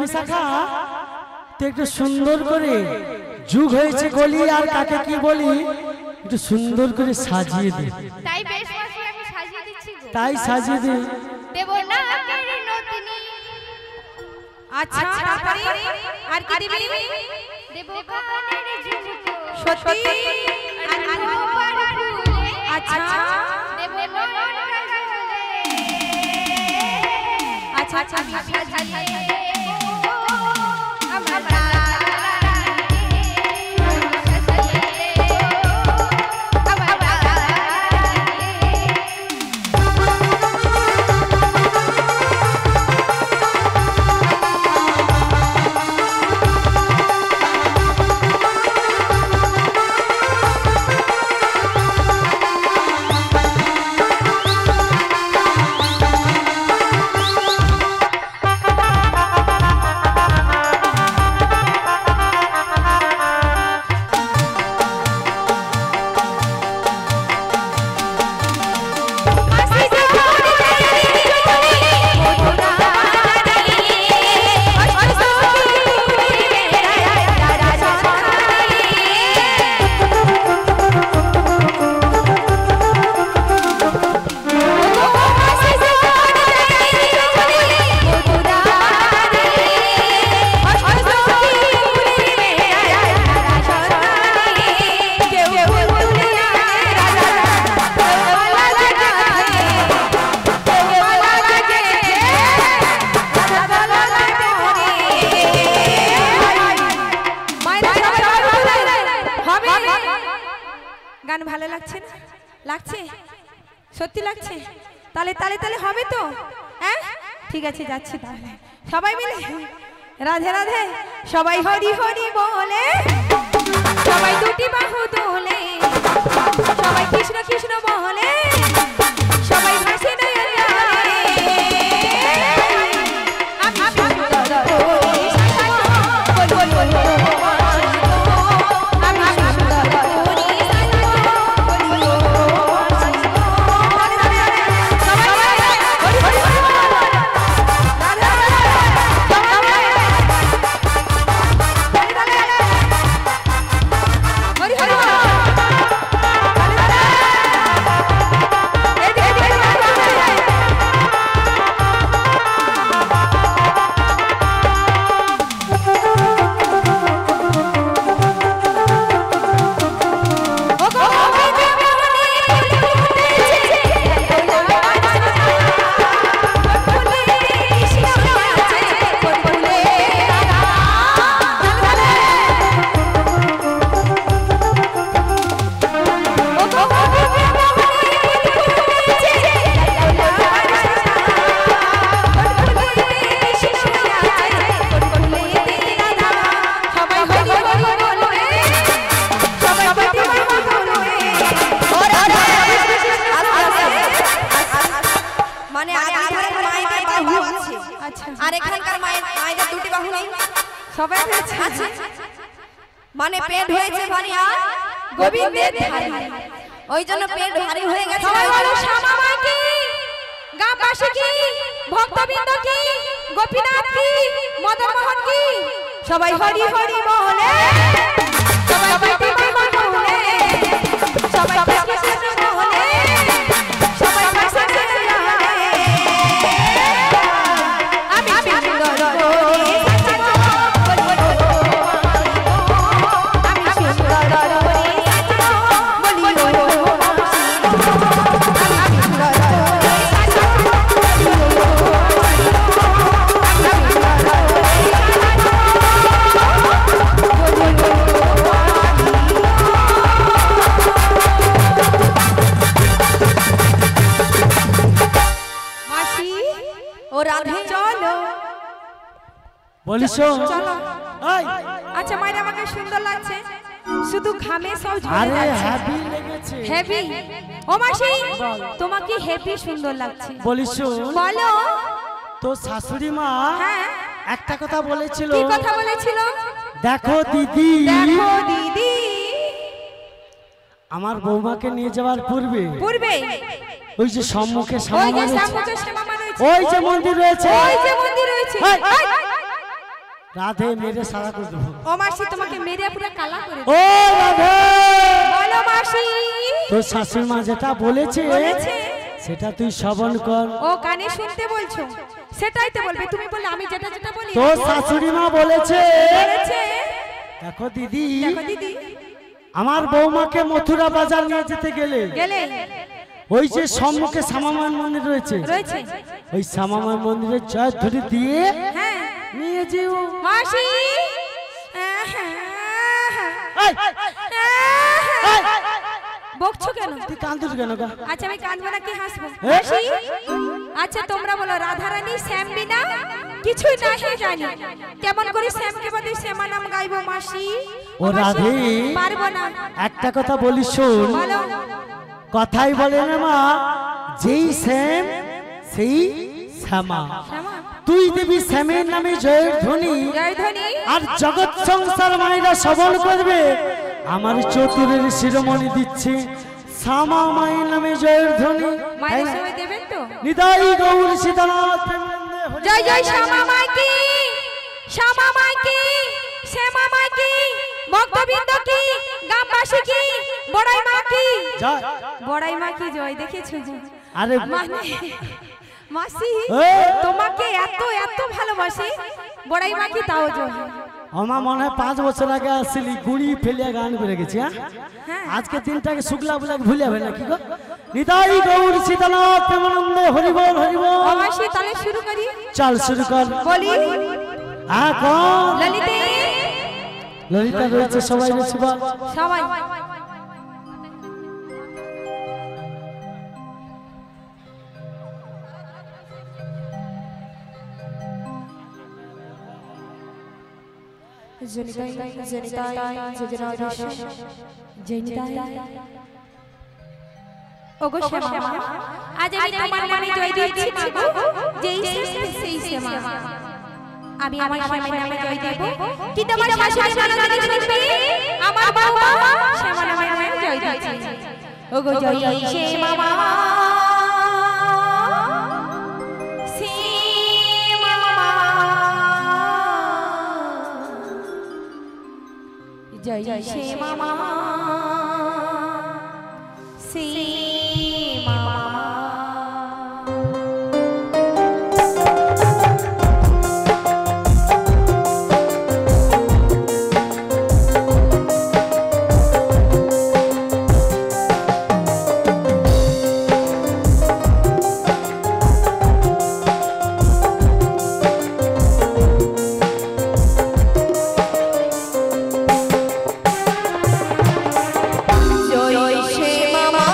বিশাখা তো একটু সুন্দর করে যুগ হয়েছে গলি আর কাকে কি বলি একটু সুন্দর করে সাজিয়ে দে। তাই বেশ মাসি আমি সাজিয়ে দিচ্ছি গো। তাই সাজিয়ে দে। দেব না কেরি নদিনী। আচ্ছা তারপরে আর কি দিবি? দেব কানের ঝুমকো। সত্যি? আর গোপাল ফুলে। আচ্ছা দেব নয়ন কাজলে। আচ্ছা আচ্ছা আমি সাজিয়ে দেব আমার গান ভালো লাগছে না? লাগছে? সত্যি লাগছে? তালে তালে তালে হবে তো? হ্যাঁ ঠিক আছে যাচ্ছি তাহলে সবাই মিলে রাধে রাধে সবাই হরি হরি বলে সবাই দুটি বাহু তোলে সবাই কৃষ্ণ কৃষ্ণ বলে সবাই ভাসে নয়ন আর এখানকার মায়েদের দুটি বাহু নেই সবাই আছে মানে পেট হয়েছে ভারী আর গোবিন্দের ধারে ওই জন্য পেট ভারী হয়ে গেছে। সবাই বলো শ্যামা মা কি গ্রামবাসী কি ভক্তবৃন্দ কি গোপীনাথ কি মদন মোহন কি সবাই হরি হরি বলে সবাই দুটি বাহু তোলে সবাই কৃষ্ণ বলে সবাই ভাসে বলিছো চলো এই আচ্ছা মায়ের আমাকে সুন্দর লাগছে শুধু ঘামে সব ঝরে আরে যাচ্ছে হেভি লেগেছে হেভি ও মাসি তোমাকে হেভি সুন্দর লাগছে বলিছো বলো তো শাশুড়ি মা হ্যাঁ একটা কথা বলেছিল কি কথা বলেছিল দেখো দিদি দেখো দিদি আমার বৌমাকে নিয়ে যাওয়ার পূর্বে পূর্বে ওই যে সম্মুখে ওই যে শ্যামা সম্মুখে শ্যামা রয়েছে ওই যে মন্দির রয়েছে ওই যে মন্দির রয়েছে রাধে মেরে সারা করে দেবো। ও মাসি তোমাকে মেরে পুরো কালা করে ও রাধে, বলো মাসি। তোর শাশুড়ি মা যেটা বলেছে বলেছে? সেটা তুই শ্রবণ কর। ও কানে শুনতে বলছো? সেটাই তো বলবে, তুমি বললে আমি যেটা যেটা বলি। তোর শাশুড়ি মা বলেছে, বলেছে? দেখো দিদি, দেখো দিদি, আমার বৌমাকে মথুরা বাজার নিয়ে যেতে গেলে গেলে ওই যে সম্মুখে শ্যামামার মন্দির রয়েছে, রয়েছে, ওই শ্যামামার মন্দিরে জয় ধরে দিয়ে হ্যাঁ নিয়ে যেও। মাসি এই, বকছো কেন? তুই কান্দুস কেন গা? আচ্ছা আমি কাঁদবো না কি হাসবো? এ? মাসি আচ্ছা তোমরা বলো রাধারানী শ্যাম বিনা কিছুই নাহি জানি, কেমন করে শ্যামকে বাদে শ্যামা নাম গাইবো মাসি? ও রাধে, পারবো না। একটা কথা বলি শোন, বলো। কথাই বলে না মা, যেই শ্যাম সেই শ্যামা। শ্যামা তুই দেবী শ্যামের নামে জয়ের ধ্বনি, জয়ধ্বনি আর জগৎ সংসার মায়েরা শ্রবণ করবে। আমার চতুরের শিরোমণি দিচ্ছে শ্যামা মায়ের নামে জয়ের ধ্বনি। মায়ের সময় দেবেন তো? নিতাই গৌর সীতানাথ প্রেমানন্দে হরি। জয় জয় শ্যামা মাইকি, শ্যামা মাইকি, শ্যামা মাইকি, ভক্তবৃন্দ কি, গ্রামবাসী কি, বড়াই মা কি, জয়। বড়াই মা কি জয়। দেখেছো? আরে মানে মাসি এ! তোমাকে এত এত ভালোবাসি, বড়াই মা কি তাও জয়। আমার মনে হয় 5 বছর আগে আসছিলি, গুড়ি ফেলিয়া গান করে গেছি। হ্যাঁ, আজকে দিনটাকে শুক্লা বলে ভুলে যাবে না কি গো? নিতাই গৌর সীতানাথ প্রেমানন্দে হরি বল, হরি বল। ও মাসি তাহলে শুরু করি। চল শুরু কর। বলি কর। ললিতে ললিতা রয়েছে, সবাই রয়েছে, বল। সবাই জনিতাই জনিতাই যোজনাধীশ জনিতাই। ওগো শ্যামা মা, আজ আমি তোমার নামে জয় দিচ্ছি মাগো, যেই শ্রেষ্ঠ সেই শ্যামা। আমি আমার শ্যামার নামে জয় দেব, কি তোমার শাশুড়ি ননদ শুনবে? আমার বাবা শ্যামা নামে আমি জয় দিচ্ছি। ওগো জয় জয় শ্যামা মা, শ্যামা মা, জয় জয় শ্যামা মা, শ্যামা মা। জয় শ্যামা মা,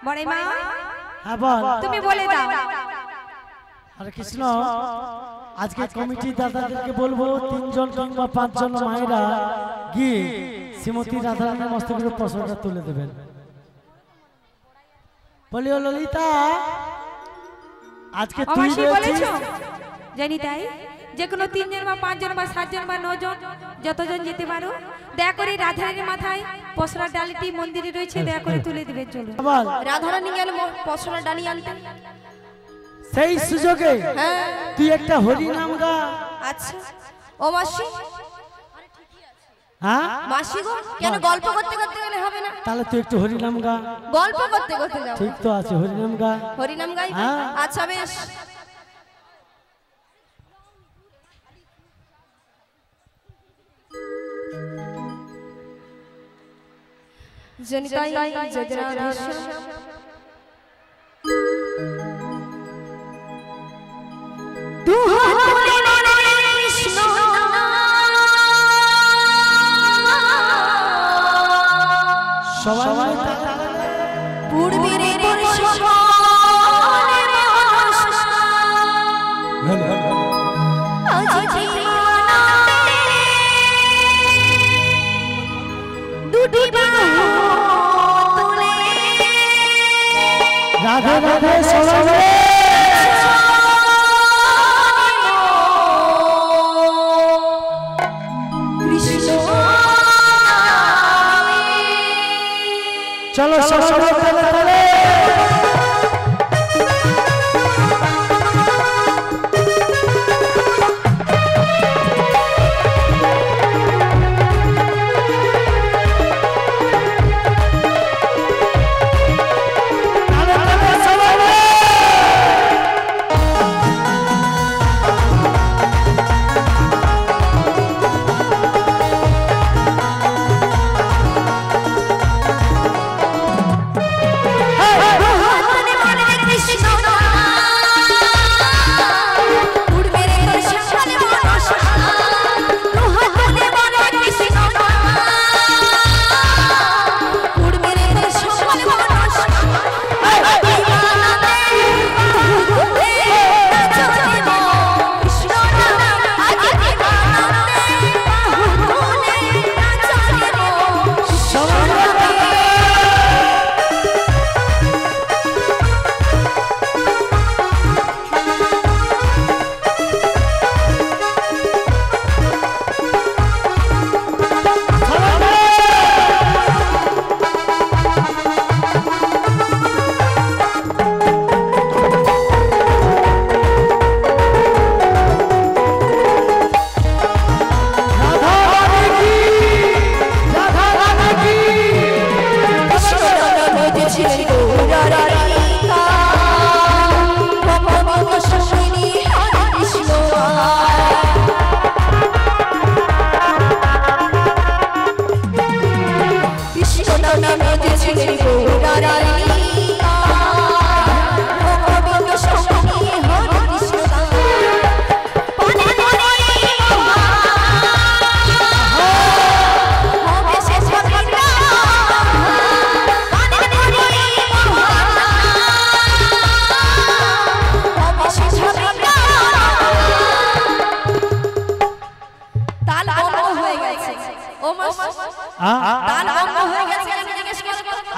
বড়াই মা হ্যাঁ বল। তুমি বলে দাও। আরে কৃষ্ণ, আজকে কমিটি দাদাদেরকে বলবো 3 জন কিংবা 5 জন মায়েরা গিয়ে শ্রীমতী রাধারানীর মস্তকের প্রশ্নটা তুলে দেবেন। বলিও ললিতা, আজকে তুই অবশ্যই বলেছো বলেছিস জানি তাই, যে কোনো 3 জন বা 5 জন বা 7 জন বা 9 জন যতজন যেতে পারো, দয়া করে রাধারানীর মাথায় পসরার ডালিটি মন্দিরে রয়েছে, দয়া করে তুলে দিবে। চলো বল। রাধারানী গেল পছরের ডালি আনতে। সেই সুযোগে হ্যাঁ তুই একটা হরি নাম গা। আচ্ছা ও মাসি, হ্যাঁ মাসি গো কেন গল্প করতে করতে গেলে হবে না? তাহলে তুই একটু হরি নাম গা। গল্প করতে করতে যাও। ঠিক তো আছে, হরি নাম গা। হরিনাম গাই। হ্যাঁ। আচ্ছা বেশ। জনিতাই যজরাধেশ সবাই পূর্বের রাধে রাধে সবাই চলো সবাই তালে তালে।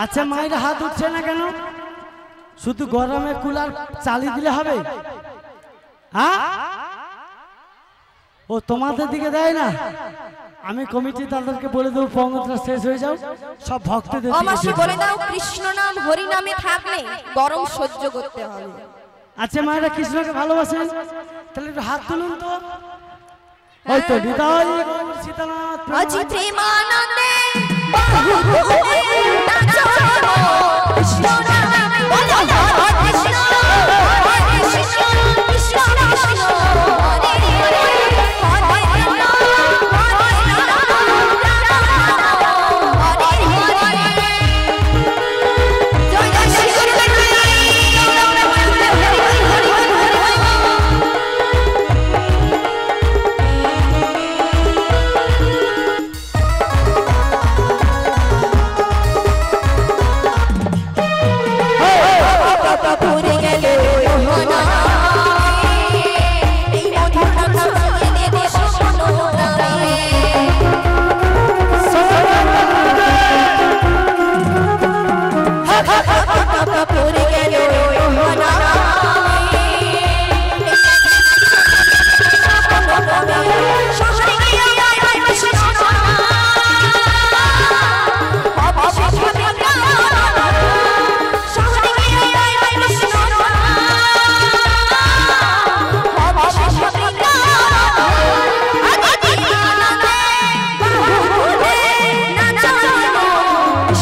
আচ্ছা মায়ের হাত উঠছে না কেন? শুধু গরমে কুলার চালিয়ে দিলে হবে? হ্যাঁ ও তোমাদের দিকে দেয় না? আমি কমিটি তাদেরকে বলে দেবো পঙ্গটা শেষ হয়ে যাও, সব ভক্তদের বলে দাও কৃষ্ণ নাম হরি নামে থাকলে গরম সহ্য করতে হবে। আচ্ছা মায়েরা কৃষ্ণকে ভালোবাসেন, তাহলে একটু হাত তুলুন তো। ওই তো হৃদয় সীতানাথ আজি প্রেমানন্দে বাহু তুলে নাচো কৃষ্ণ নাম বলো কৃষ্ণ কৃষ্ণ কৃষ্ণ কৃষ্ণ হরে হরে হরে জয় জয় শ্রী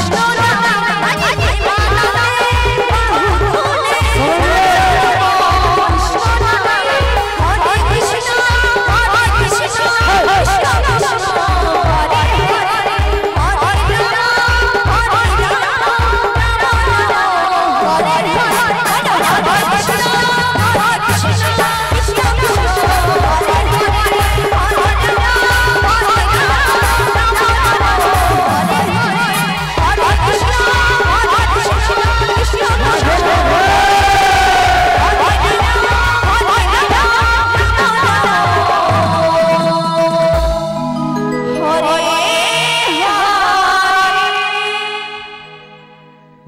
কৃষ্ণ নাম আজি দিবানা বাহু তুলে কৃষ্ণ নাম হরে কৃষ্ণ কৃষ্ণ কৃষ্ণ হরে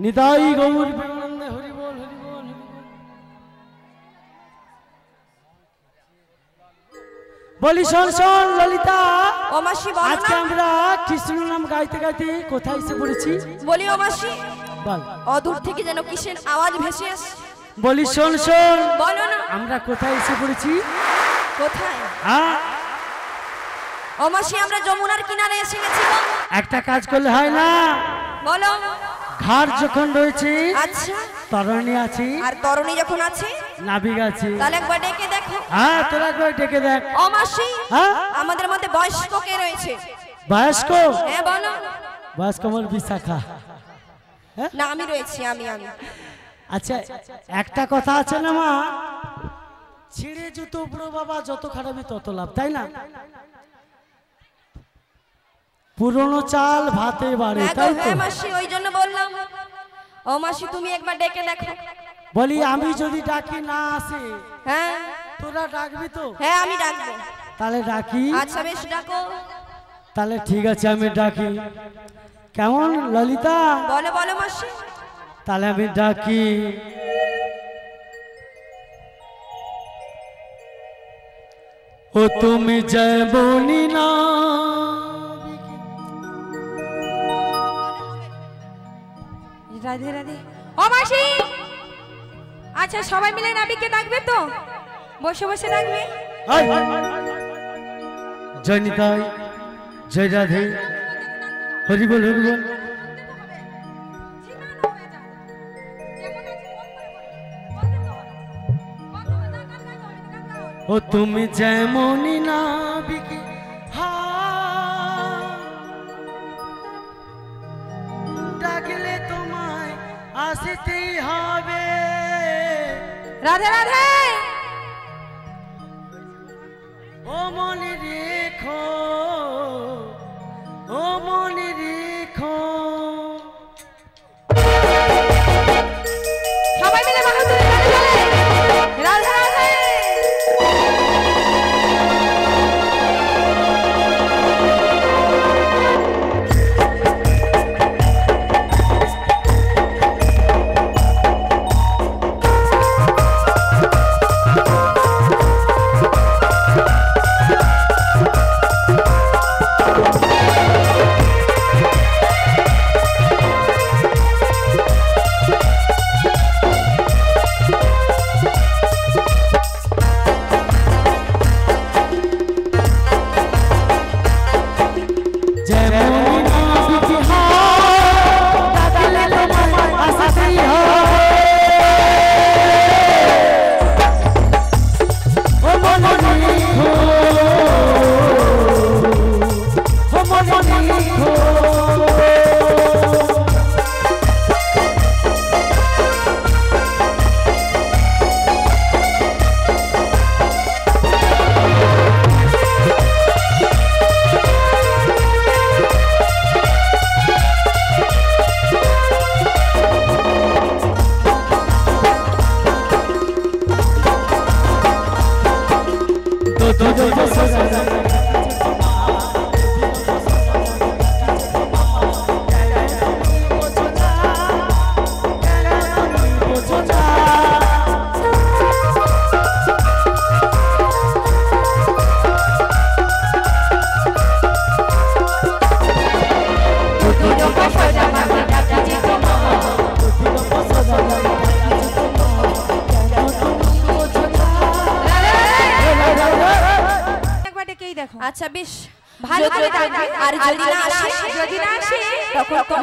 নিতাই গৌর প্রেমানন্দে হরি বল হরি বল হরি বল। বলি শোন শোন ললিতা, ও মাসি বলো আজকে না। আমরা কৃষ্ণ নাম গাইতে গাইতে কোথায় এসে পড়েছি বলি ও মাসি, বল। অদূর থেকে যেন কিসের আওয়াজ ভেসে আসে। বলি শোন শোন, বলো না আমরা কোথায় এসে পড়েছি? কোথায়? হ্যাঁ, ও মাসি আমরা যমুনার কিনারে এসে গেছি গো। একটা কাজ করলে হয় না, বলো। ঘাট যখন রয়েছে, আচ্ছা, তরণী আছে, আর তরুণী যখন আছে নাবিক আছে। তাহলে একবার ডেকে দেখো। হ্যাঁ, তোরা একবার ডেকে দেখ। ও মাসি, হ্যাঁ, আমাদের মধ্যে বয়স্ক কে রয়েছে? বয়স্ক? হ্যাঁ বলো। বয়স্ক আমার বিশাখা। না আমি রয়েছি, আমি। আচ্ছা, একটা কথা আছে না মা, ছিঁড়ে জুতো পুরো বাবা যত খারাপই তত লাভ, তাই না? পুরনো চাল ভাতে বাড়ে, হ্যাঁ গো, তাই তো? হ্যাঁ মাসি, ওই জন্য বললাম। ও মাসি তুমি একবার ডেকে দেখো। বলি আমি যদি ডাকি না আসে, হ্যাঁ তোরা ডাকবি তো? হ্যাঁ আমি ডাকবো। তাহলে ডাকি। আচ্ছা বেশ ডাকো। তাহলে ঠিক আছে, আমি ডাকি। কেমন ললিতা? বলো বলো মাসি। তাহলে আমি ডাকি। ও তুমি জয় বনি না, রাধে রাধে। ও মাসি, আচ্ছা সবাই মিলে নাবিককে ডাকবে তো? বসে বসে ডাকবে। আয়। জয় নিতাই, জয় রাধে, হরি বল হরি বল। ও তুমি যেমনই নাবিকে ডাকলে তোমায় আসতেই হবে। রাধে রাধে। ও মনে রেখো, ও মনে রেখো। সবাই মিলে বাহু তুলে তালি বলে রাধে রাধে। আচ্ছা বেশ ভালো করে ডাকবে। আর যদি না আসে, যদি না আসে তখন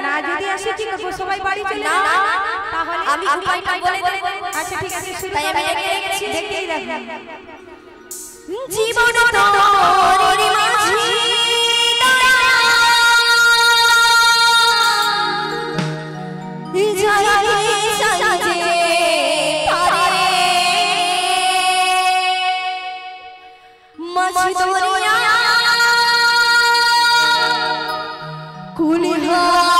না যদি আসে কি করবো, সবাই বাড়ি চলে না, যাবে। না, তাহলে আমি উপায়টা বলে দেব। আচ্ছা ঠিক আছে, শুরু তাই আমি করো। দেখছি। দেখতেই দেখো। জীবন তোরি মাঝি কুলিহা